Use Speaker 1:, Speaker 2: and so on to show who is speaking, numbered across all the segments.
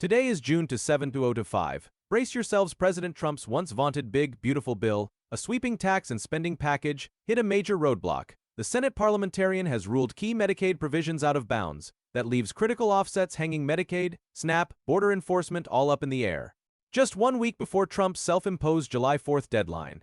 Speaker 1: Today is June 7, 2025. Brace yourselves. President Trump's once vaunted big, beautiful bill, a sweeping tax and spending package, hit a major roadblock. The Senate parliamentarian has ruled key Medicaid provisions out of bounds. That leaves critical offsets hanging: Medicaid, SNAP, border enforcement, all up in the air. Just 1 week before Trump's self-imposed July 4th deadline.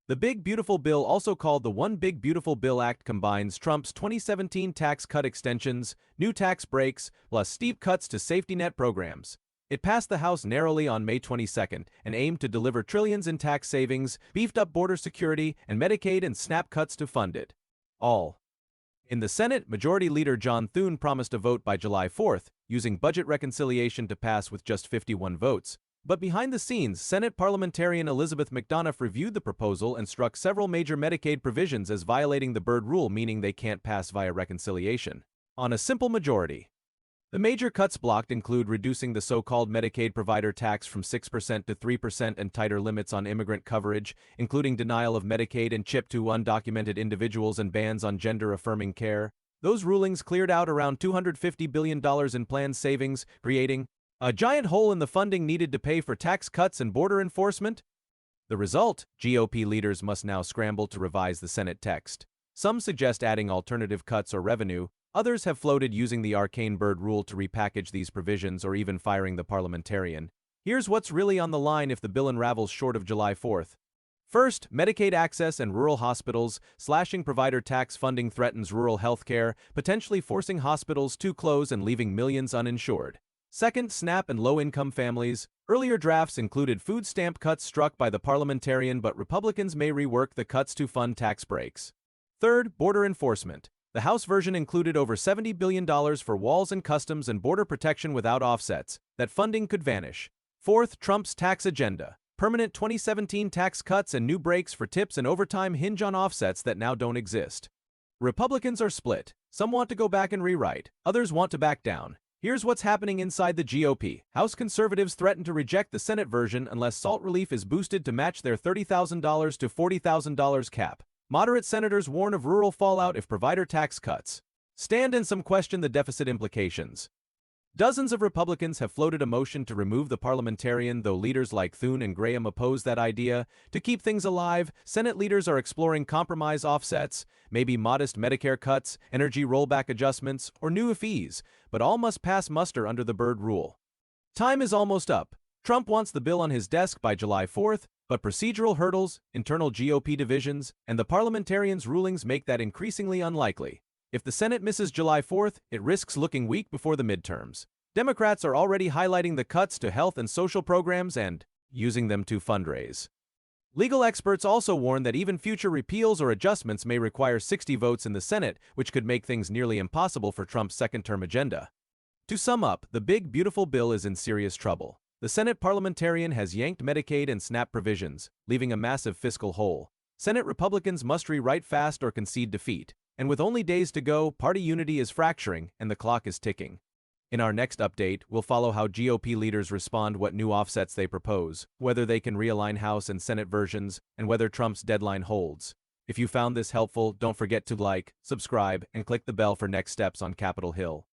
Speaker 1: The Big Beautiful Bill, also called the One Big Beautiful Bill Act, combines Trump's 2017 tax cut extensions, new tax breaks, plus steep cuts to safety net programs. It passed the House narrowly on May 22nd and aimed to deliver trillions in tax savings, beefed up border security, and Medicaid and SNAP cuts to fund it all. In the Senate, Majority Leader John Thune promised a vote by July 4th, using budget reconciliation to pass with just 51 votes. But behind the scenes, Senate parliamentarian Elizabeth McDonough reviewed the proposal and struck several major Medicaid provisions as violating the Byrd Rule, meaning they can't pass via reconciliation on a simple majority. The major cuts blocked include reducing the so-called Medicaid provider tax from 6% to 3% and tighter limits on immigrant coverage, including denial of Medicaid and CHIP to undocumented individuals and bans on gender-affirming care. Those rulings cleared out around $250 billion in planned savings, creating a giant hole in the funding needed to pay for tax cuts and border enforcement. The result: GOP leaders must now scramble to revise the Senate text. Some suggest adding alternative cuts or revenue. Others have floated using the arcane Byrd Rule to repackage these provisions, or even firing the parliamentarian. Here's what's really on the line if the bill unravels short of July 4th. First, Medicaid access and rural hospitals. Slashing provider tax funding threatens rural health care, potentially forcing hospitals to close and leaving millions uninsured. Second, SNAP and low-income families. Earlier drafts included food stamp cuts struck by the parliamentarian, but Republicans may rework the cuts to fund tax breaks. Third, border enforcement. The House version included over $70 billion for walls and customs and border protection without offsets. That funding could vanish. Fourth, Trump's tax agenda. Permanent 2017 tax cuts and new breaks for tips and overtime hinge on offsets that now don't exist. Republicans are split. Some want to go back and rewrite. Others want to back down. Here's what's happening inside the GOP. House conservatives threaten to reject the Senate version unless SALT relief is boosted to match their $30,000 to $40,000 cap. Moderate senators warn of rural fallout if provider tax cuts stand, and some question the deficit implications. Dozens of Republicans have floated a motion to remove the parliamentarian, though leaders like Thune and Graham oppose that idea. To keep things alive, Senate leaders are exploring compromise offsets, maybe modest Medicare cuts, energy rollback adjustments, or new fees, but all must pass muster under the Byrd Rule. Time is almost up. Trump wants the bill on his desk by July 4th, but procedural hurdles, internal GOP divisions, and the parliamentarian's rulings make that increasingly unlikely. If the Senate misses July 4th, it risks looking weak before the midterms. Democrats are already highlighting the cuts to health and social programs and using them to fundraise. Legal experts also warn that even future repeals or adjustments may require 60 votes in the Senate, which could make things nearly impossible for Trump's second-term agenda. To sum up, the Big Beautiful Bill is in serious trouble. The Senate parliamentarian has yanked Medicaid and SNAP provisions, leaving a massive fiscal hole. Senate Republicans must rewrite fast or concede defeat. And with only days to go, party unity is fracturing and the clock is ticking. In our next update, we'll follow how GOP leaders respond, what new offsets they propose, whether they can realign House and Senate versions, and whether Trump's deadline holds. If you found this helpful, don't forget to like, subscribe, and click the bell for next steps on Capitol Hill.